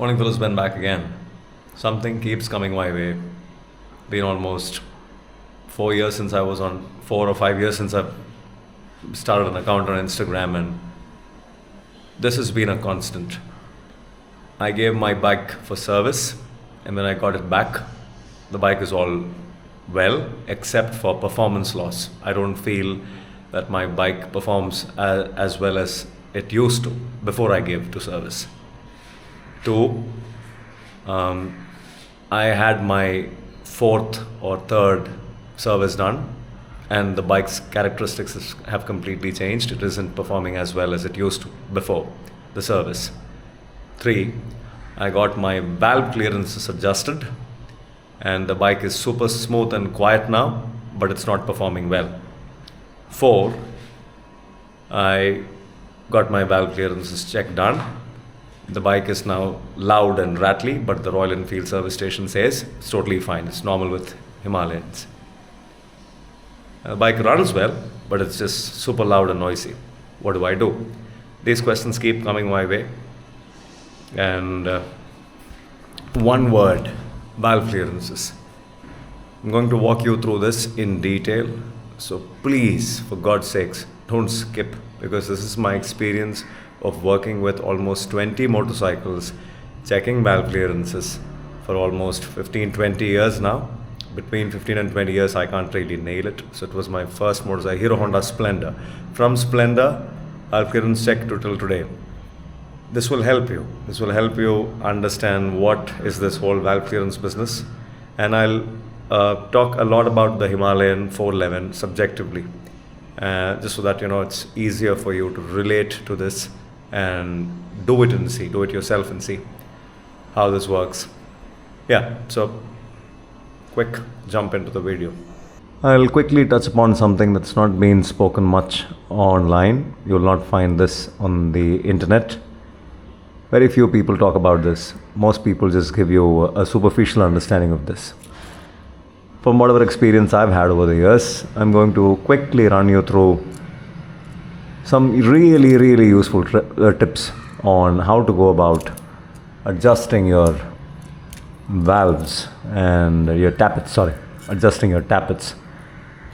Morning, fellows. Ben back again. Something keeps coming my way. Been almost 4 years since I was on, 4 or 5 years since I've started an account on Instagram, and this has been a constant. I gave my bike for service, and when I got it back, the bike is all well, except for performance loss. I don't feel that my bike performs as well as it used to before I gave to service. Two, I had my fourth or third service done, and the bike's characteristics have completely changed. It isn't performing as well as it used to before the service. Three, I got my valve clearances adjusted, and the bike is super smooth and quiet now, but it's not performing well. Four, I got my valve clearances check done. The bike is now loud and rattly, but the Royal Enfield service station says it's totally fine. It's normal with Himalayans. The bike runs well, but it's just super loud and noisy. What do I do? These questions keep coming my way. And one word, valve clearances. I'm going to walk you through this in detail. So please, for God's sakes, don't skip, because this is my experience of working with almost 20 motorcycles, checking valve clearances for almost 15-20 years now. Between 15 and 20 years, I can't really nail it. So it was my first motorcycle, Hero Honda Splendor. From Splendor, valve clearance check to till today. This will help you. This will help you understand what is this whole valve clearance business. And I'll talk a lot about the Himalayan 411 subjectively, just so that it's easier for you to relate to this and do it yourself and see how this works. So quick jump into the video. I'll quickly touch upon something that's not been spoken much online. You'll not find this on the internet. Very few people talk about this. Most people just give you a superficial understanding of this. From whatever experience I've had over the years, I'm going to quickly run you through some really useful tips on how to go about adjusting your valves and your tappets, adjusting your tappets,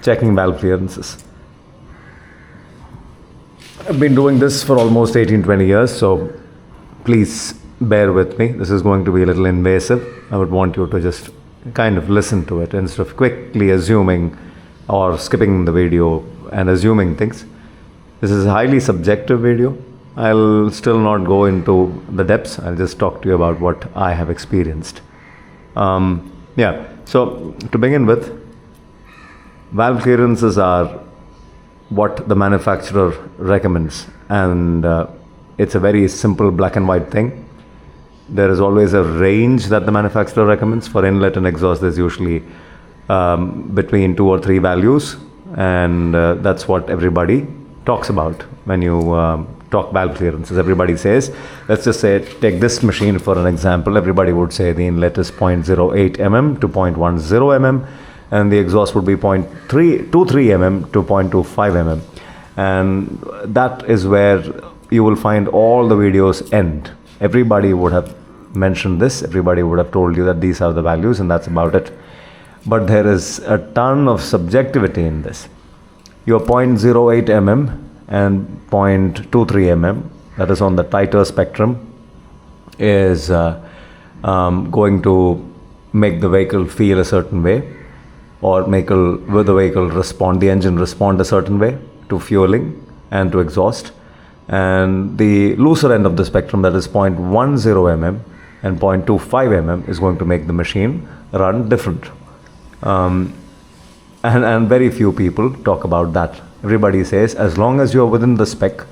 checking valve clearances. I've been doing this for almost 18-20 years, so please bear with me. This is going to be a little invasive. I would want you to just kind of listen to it instead of quickly assuming or skipping the video and assuming things. This is a highly subjective video. I'll still not go into the depths. I'll just talk to you about what I have experienced. So to begin with, valve clearances are what the manufacturer recommends, and it's a very simple black and white thing. There is always a range that the manufacturer recommends. For inlet and exhaust, there's usually between 2 or 3 values, and that's what everybody talks about when you talk valve clearances. Everybody says, let's just say, take this machine for an example. Everybody would say the inlet is 0.08 mm to 0.10 mm, and the exhaust would be 0.23 mm to 0.25 mm. And that is where you will find all the videos end. Everybody would have mentioned this. Everybody would have told you that these are the values, and that's about it. But there is a ton of subjectivity in this. Your 0.08 mm and 0.23 mm, that is on the tighter spectrum, is going to make the vehicle feel a certain way, or make the vehicle respond, the engine respond a certain way to fueling and to exhaust. And the looser end of the spectrum, that is 0.10 mm and 0.25 mm, is going to make the machine run different. And very few people talk about that. Everybody says, as long as you're within the spec,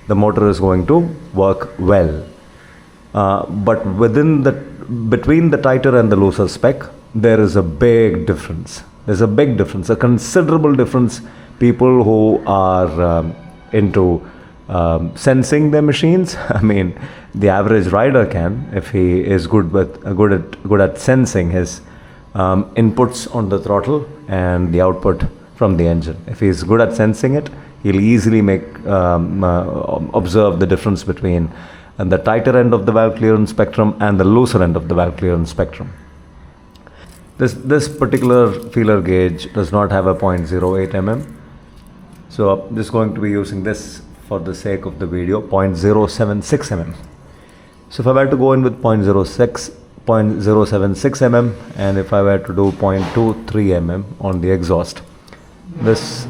the motor is going to work well. But between the tighter and the looser spec, there is a big difference. There's a big difference, a considerable difference. People who are into sensing their machines, I mean, the average rider can, if he is good at sensing his inputs on the throttle and the output from the engine. If he's good at sensing it, he'll easily observe the difference between and the tighter end of the valve clearance spectrum and the looser end of the valve clearance spectrum. This particular feeler gauge does not have a 0.08 mm. So I'm just going to be using this for the sake of the video, 0.076 mm. So if I were to go in with 0.076 mm, and if I were to do 0.23 mm on the exhaust, this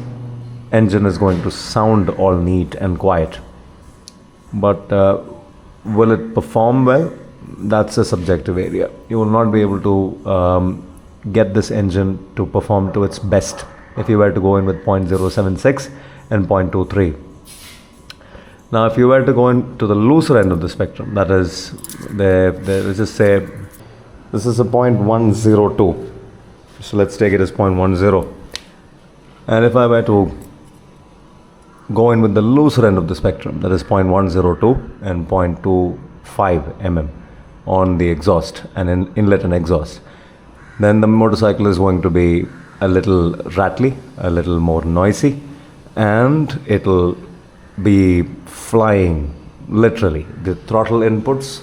engine is going to sound all neat and quiet. But will it perform well? That's a subjective area. You will not be able to get this engine to perform to its best if you were to go in with 0.076 and 0.23. Now if you were to go into the looser end of the spectrum, that is, let's just say this is a 0.102, so let's take it as 0.10, and if I were to go in with the looser end of the spectrum, that is 0.102 and 0.25 mm on the exhaust and inlet and exhaust, then the motorcycle is going to be a little rattly, a little more noisy, and it'll be flying literally. The throttle inputs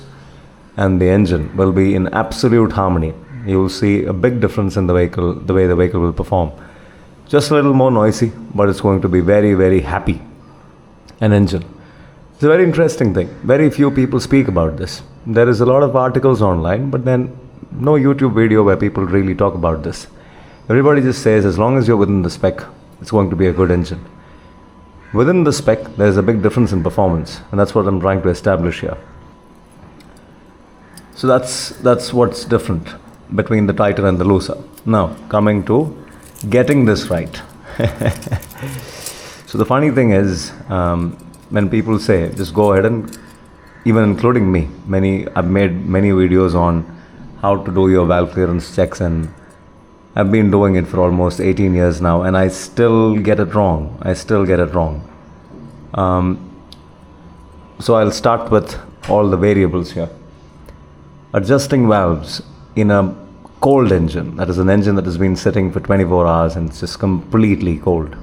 and the engine will be in absolute harmony. You will see a big difference in the vehicle, the way the vehicle will perform. Just a little more noisy, but it's going to be very, very happy, an engine. It's a very interesting thing. Very few people speak about this. There is a lot of articles online, but then no YouTube video where people really talk about this. Everybody just says as long as you're within the spec, it's going to be a good engine. Within the spec, there's a big difference in performance, and that's what I'm trying to establish here. So that's what's different between the tighter and the looser. Now, coming to getting this right. So the funny thing is, when people say, just go ahead and, even including me, I've made many videos on how to do your valve clearance checks, and I've been doing it for almost 18 years now, and I still get it wrong. So I'll start with all the variables here. Adjusting valves in a cold engine, that is an engine that has been sitting for 24 hours and it's just completely cold,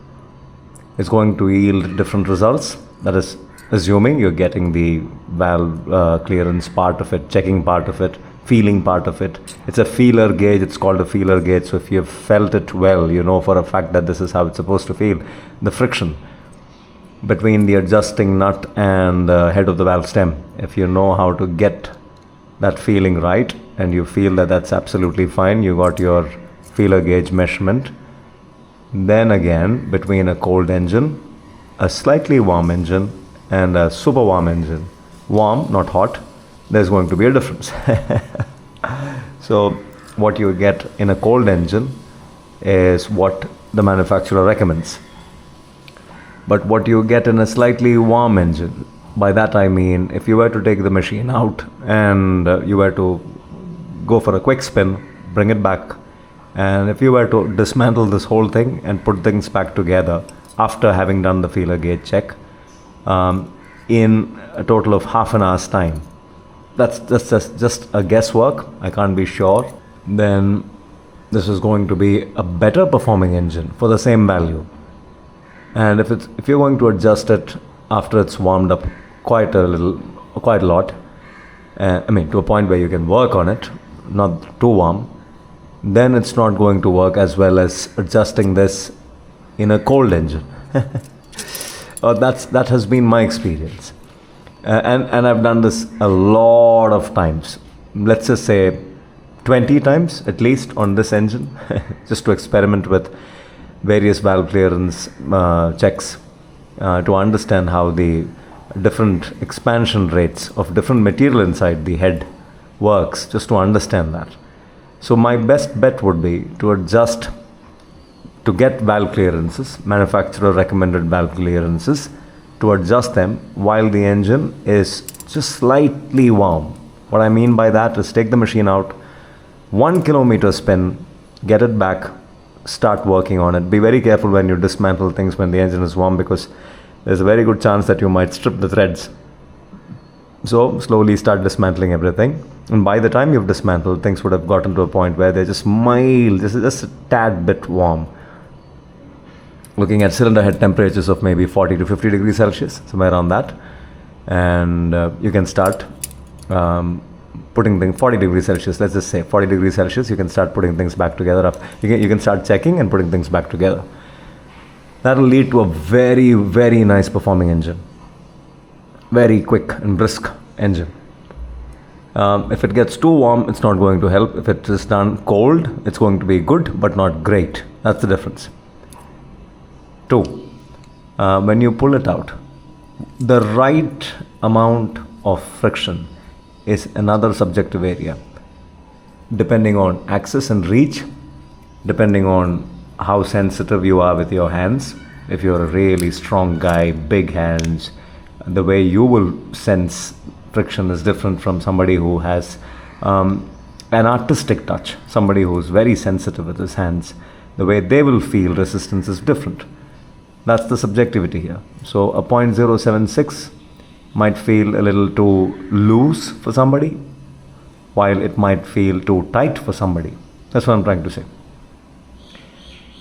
is going to yield different results. That is assuming you're getting the valve clearance part of it, checking part of it, feeling part of it. It's a feeler gauge, it's called a feeler gauge. So if you've felt it well, you know for a fact that this is how it's supposed to feel. The friction between the adjusting nut and the head of the valve stem, if you know how to get that feeling right and you feel that that's absolutely fine, you got your feeler gauge measurement, then again between a cold engine, a slightly warm engine and a super warm engine, warm not hot, there's going to be a difference. So what you get in a cold engine is what the manufacturer recommends, but what you get in a slightly warm engine, by that I mean if you were to take the machine out and you were to go for a quick spin, bring it back, and if you were to dismantle this whole thing and put things back together after having done the feeler gauge check in a total of half an hour's time, that's just a guesswork, I can't be sure, then this is going to be a better performing engine for the same value. And if you're going to adjust it after it's warmed up quite a lot, I mean to a point where you can work on it, not too warm, then it's not going to work as well as adjusting this in a cold engine. That has been my experience. And I've done this a lot of times. Let's just say 20 times at least on this engine, just to experiment with various valve clearance checks to understand how the different expansion rates of different material inside the head works, just to understand that. So my best bet would be to adjust, to get valve clearances, manufacturer recommended valve clearances, to adjust them while the engine is just slightly warm. What I mean by that is take the machine out, 1 kilometer spin, get it back, start working on it. Be very careful when you dismantle things when the engine is warm, because there's a very good chance that you might strip the threads. So slowly start dismantling everything, and by the time you've dismantled, things would have gotten to a point where they're just mild, just a tad bit warm. Looking at cylinder head temperatures of maybe 40 to 50 degrees Celsius, somewhere around that. and you can start putting things 40 degrees Celsius, let's just say 40 degrees Celsius, you can start putting things back together. You can start checking and putting things back together. That will lead to a very, very nice performing engine. Very quick and brisk engine. If it gets too warm, it's not going to help. If it is done cold, it's going to be good but not great. That's the difference. 2. When you pull it out, the right amount of friction is another subjective area. Depending on access and reach, depending on how sensitive you are with your hands. If you're a really strong guy, big hands, the way you will sense friction is different from somebody who has an artistic touch, somebody who's very sensitive with his hands. The way they will feel resistance is different. That's the subjectivity here. So a 0.076 might feel a little too loose for somebody, while it might feel too tight for somebody. That's what I'm trying to say.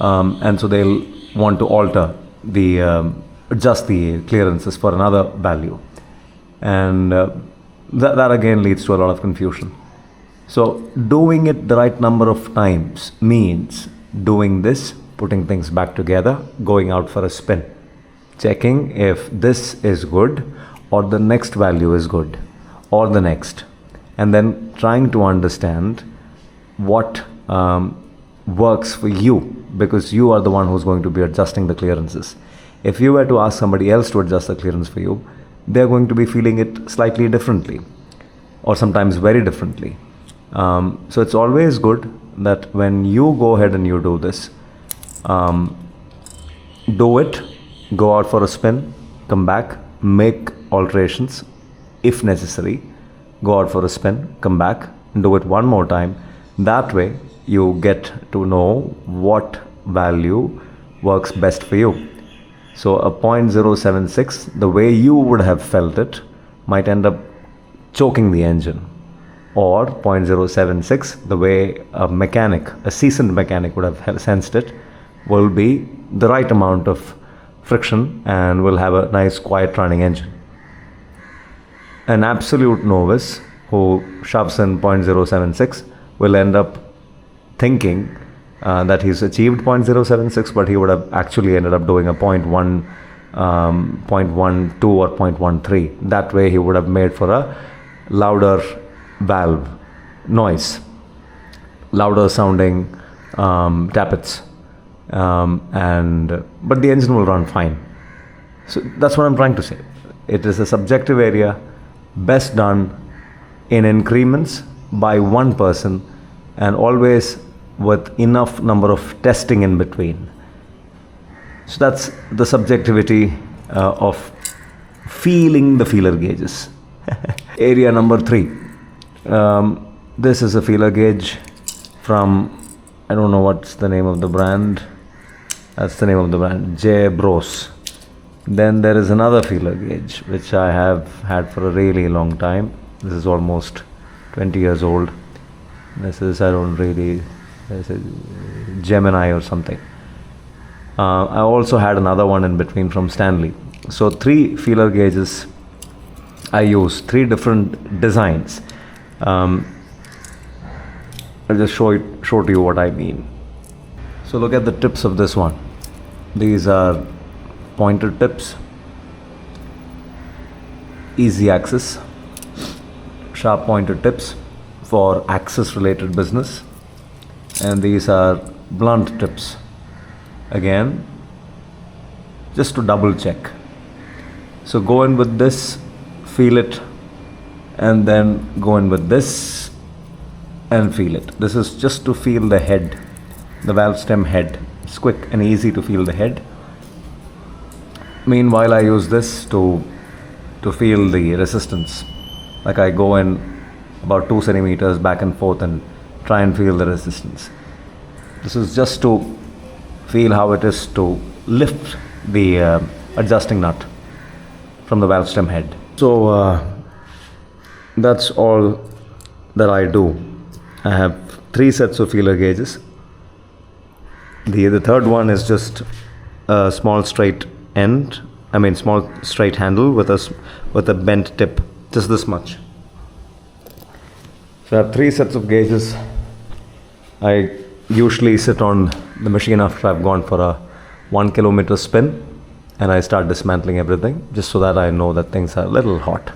And so they'll want to alter adjust the clearances for another value. And that again leads to a lot of confusion. So doing it the right number of times means doing this, putting things back together, going out for a spin, checking if this is good or the next value is good or the next, and then trying to understand what works for you, because you are the one who's going to be adjusting the clearances. If you were to ask somebody else to adjust the clearance for you, they're going to be feeling it slightly differently, or sometimes very differently. So it's always good that when you go ahead and you do this, do it, go out for a spin, come back, make alterations if necessary, go out for a spin, come back, and do it one more time. That way you get to know what value works best for you. So a 0.076, the way you would have felt it, might end up choking the engine. Or 0.076, the way a seasoned mechanic would have sensed it, will be the right amount of friction and will have a nice quiet running engine. An absolute novice who shoves in 0.076 will end up thinking that he's achieved 0.076, but he would have actually ended up doing a 0.1, 0.12 or 0.13. That way he would have made for a louder valve noise, louder sounding tappets, but the engine will run fine. So that's what I'm trying to say. It is a subjective area, best done in increments by one person, and always with enough number of testing in between. So that's the subjectivity of feeling the feeler gauges. Area number 3. This is a feeler gauge from, I don't know what's the name of the brand. That's the name of the brand, J. Bros. Then there is another feeler gauge which I have had for a really long time. This is almost 20 years old. This is, this is Gemini or something. I also had another one in between from Stanley. So 3 feeler gauges I use, 3 different designs. I'll just show to you what I mean. So look at the tips of this one. These are pointed tips, easy access, sharp pointed tips for access related business, and these are blunt tips, again just to double check. So go in with this, feel it, and then go in with this and feel it. This is just to feel the head, the valve stem head. It's quick and easy to feel the head. Meanwhile, I use this to feel the resistance. Like I go in about 2 centimeters back and forth and try and feel the resistance. This is just to feel how it is to lift the adjusting nut from the valve stem head. So that's all that I do. I have 3 sets of feeler gauges. The third one is just a small straight end small straight handle with a bent tip, just this much. So I have 3 sets of gauges. I usually sit on the machine after I've gone for a 1 kilometer spin, and I start dismantling everything just so that I know that things are a little hot.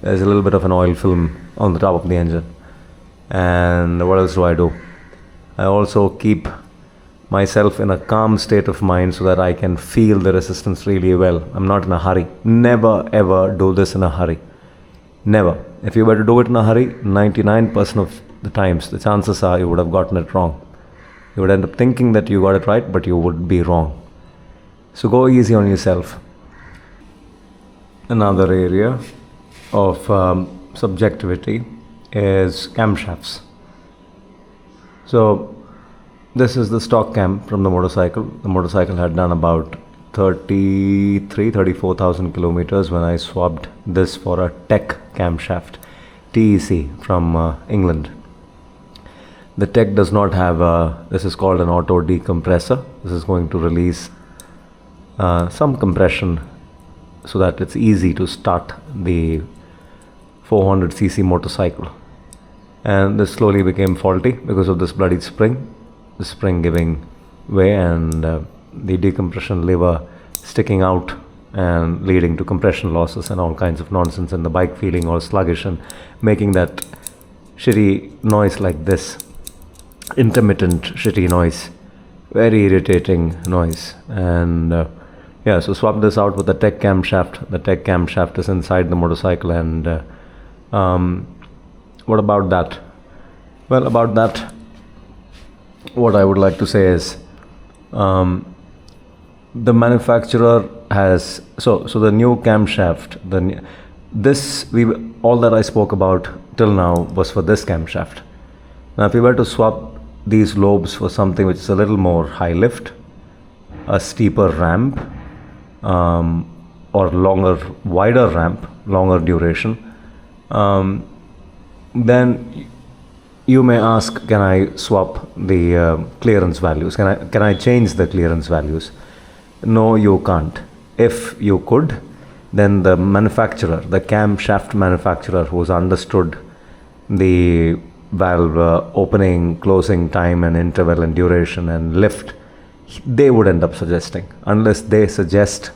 There's a little bit of an oil film on the top of the engine. And what else do I do? I also keep myself in a calm state of mind so that I can feel the resistance really well. I'm not in a hurry. Never ever do this in a hurry. Never. If you were to do it in a hurry, 99% of the times, the chances are you would have gotten it wrong. You would end up thinking that you got it right, but you would be wrong. So go easy on yourself. Another area of subjectivity is camshafts. So this is the stock cam from the motorcycle. The motorcycle had done about 34,000 kilometers when I swapped this for a Tech camshaft, TEC from England. The Tech does not have this is called an auto decompressor. This is going to release some compression so that it's easy to start the 400cc motorcycle. And this slowly became faulty because of this bloodied spring. The spring giving way and the decompression lever sticking out and leading to compression losses and all kinds of nonsense, and the bike feeling all sluggish and making that shitty noise like this, intermittent shitty noise, very irritating noise. And so swap this out with the Tech camshaft. The Tech camshaft is inside the motorcycle. And what about that? Well, about that, what I would like to say is the manufacturer has so the new camshaft, all that I spoke about till now was for this camshaft. Now if we were to swap these lobes for something which is a little more high lift, a steeper ramp, or wider ramp, longer duration, then you may ask, can I swap the clearance values? Can I change the clearance values? No, you can't. If you could, then the manufacturer, the camshaft manufacturer who's understood the valve opening, closing time and interval and duration and lift, they would end up suggesting, unless they suggest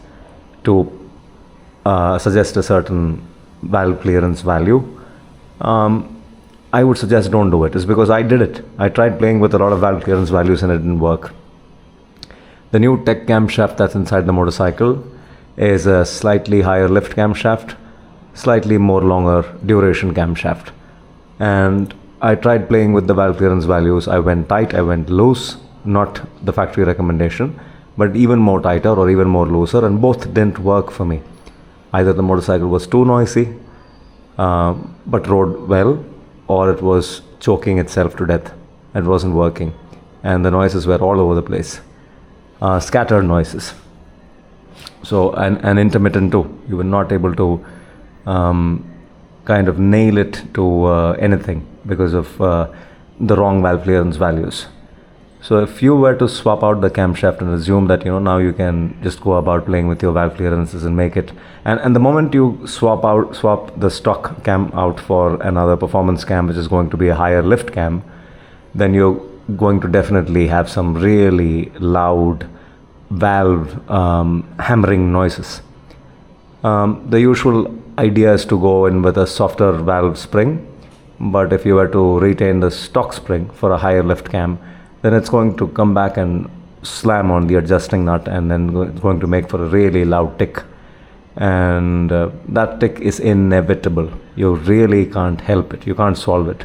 a certain valve clearance value. I would suggest don't do it. It's because I did it. I tried playing with a lot of valve clearance values and it didn't work. The new Tech camshaft that's inside the motorcycle is a slightly higher lift camshaft, slightly more longer duration camshaft. And I tried playing with the valve clearance values. I went tight, I went loose, not the factory recommendation, but even more tighter or even more looser, and both didn't work for me. Either the motorcycle was too noisy, but rode well, or it was choking itself to death. It wasn't working. And the noises were all over the place. Scattered noises. So, and intermittent too. You were not able to kind of nail it to anything because of the wrong valve clearance values. So if you were to swap out the camshaft and assume that now you can just go about playing with your valve clearances and make it, and the moment you swap the stock cam out for another performance cam which is going to be a higher lift cam, then you're going to definitely have some really loud valve hammering noises. The usual idea is to go in with a softer valve spring, but if you were to retain the stock spring for a higher lift cam, then it's going to come back and slam on the adjusting nut, and then it's going to make for a really loud tick. And that tick is inevitable. You really can't help it. You can't solve it.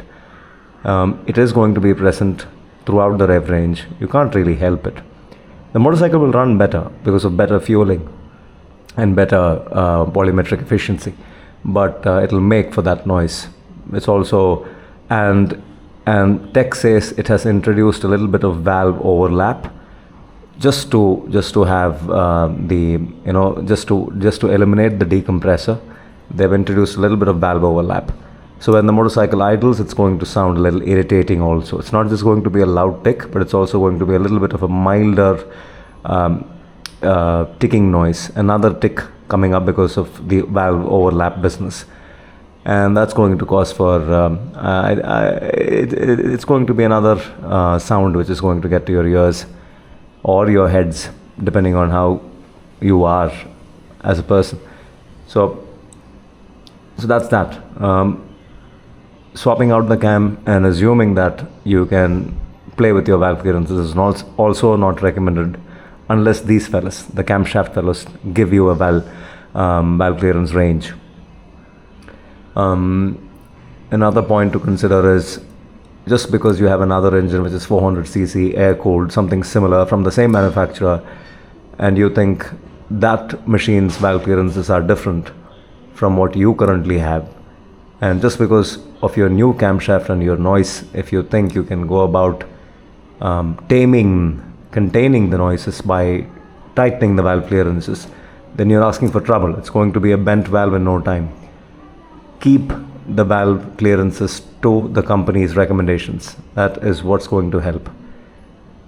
It is going to be present throughout the rev range. You can't really help it. The motorcycle will run better because of better fueling and better volumetric efficiency, but it'll make for that noise. It's also, and Tech says it has introduced a little bit of valve overlap just to have just to eliminate the decompressor. They've introduced a little bit of valve overlap. So when the motorcycle idles, it's going to sound a little irritating also. It's not just going to be a loud tick, but it's also going to be a little bit of a milder ticking noise. Another tick coming up because of the valve overlap business. And that's going to cause for, it's going to be another sound which is going to get to your ears or your heads, depending on how you are as a person. So that's that. Swapping out the cam and assuming that you can play with your valve clearances is also not recommended unless these fellas, the camshaft fellows, give you a valve clearance range. Another point to consider is, just because you have another engine which is 400cc air-cooled, something similar from the same manufacturer, and you think that machine's valve clearances are different from what you currently have, and just because of your new camshaft and your noise, if you think you can go about containing the noises by tightening the valve clearances, then you're asking for trouble. It's going to be a bent valve in no time. Keep the valve clearances to the company's recommendations. That is what's going to help.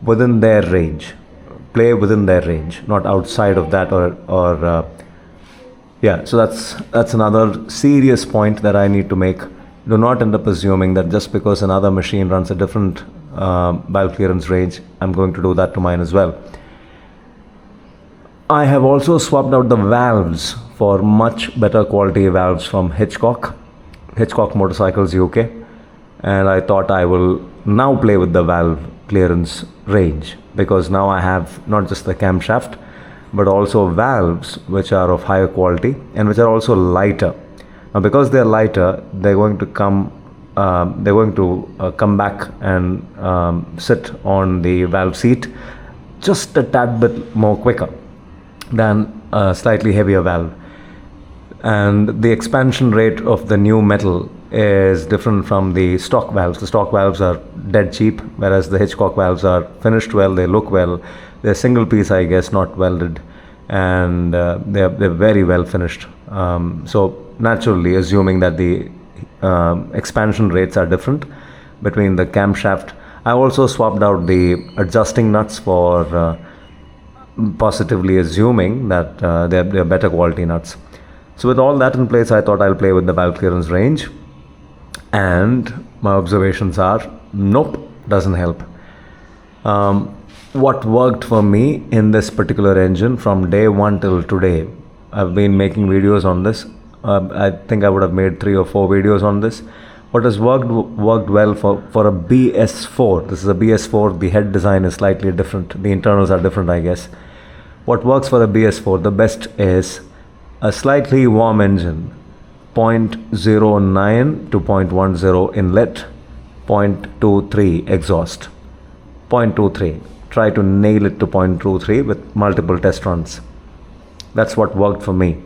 Within their range. Play within their range, not outside of that so that's another serious point that I need to make. Do not end up assuming that just because another machine runs a different valve clearance range, I'm going to do that to mine as well. I have also swapped out the valves for much better quality valves from Hitchcock Motorcycles UK, and I thought I will now play with the valve clearance range, because now I have not just the camshaft but also valves which are of higher quality and which are also lighter. Now, because they're lighter, they're going to come back and sit on the valve seat just a tad bit more quicker than a slightly heavier valve. And the expansion rate of the new metal is different from the stock valves. The stock valves are dead cheap, whereas the Hitchcock valves are finished well, they look well, they're single piece, I guess, not welded, and they're very well finished. So naturally, assuming that the expansion rates are different between the camshaft, I also swapped out the adjusting nuts for positively assuming that they're better quality nuts. So with all that in place, I thought I'll play with the valve clearance range, and my observations are, nope, doesn't help. What worked for me in this particular engine from day one till today, I've been making videos on this. I think I would have made 3 or 4 videos on this. What has worked well for a BS4, this is a BS4, the head design is slightly different, the internals are different, I guess. What works for a BS4 the best is a slightly warm engine, 0.09 to 0.10 inlet, 0.23 exhaust, 0.23. Try to nail it to 0.23 with multiple test runs. That's what worked for me.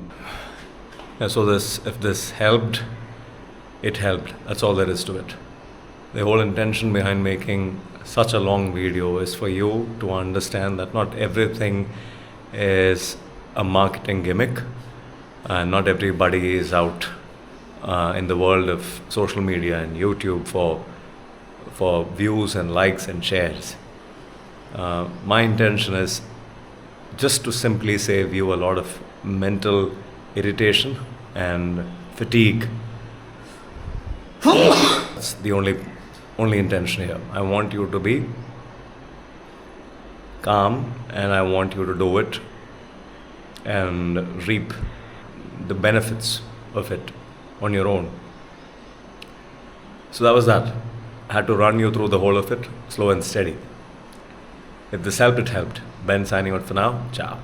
Yeah, so if this helped, it helped. That's all there is to it. The whole intention behind making such a long video is for you to understand that not everything is a marketing gimmick, and not everybody is out in the world of social media and YouTube for views and likes and shares. My intention is just to simply save you a lot of mental irritation and fatigue. That's the only intention here. I want you to be calm, and I want you to do it and reap the benefits of it on your own. So that was that. I had to run you through the whole of it, slow and steady. If this helped, it helped. Ben signing out for now. Ciao.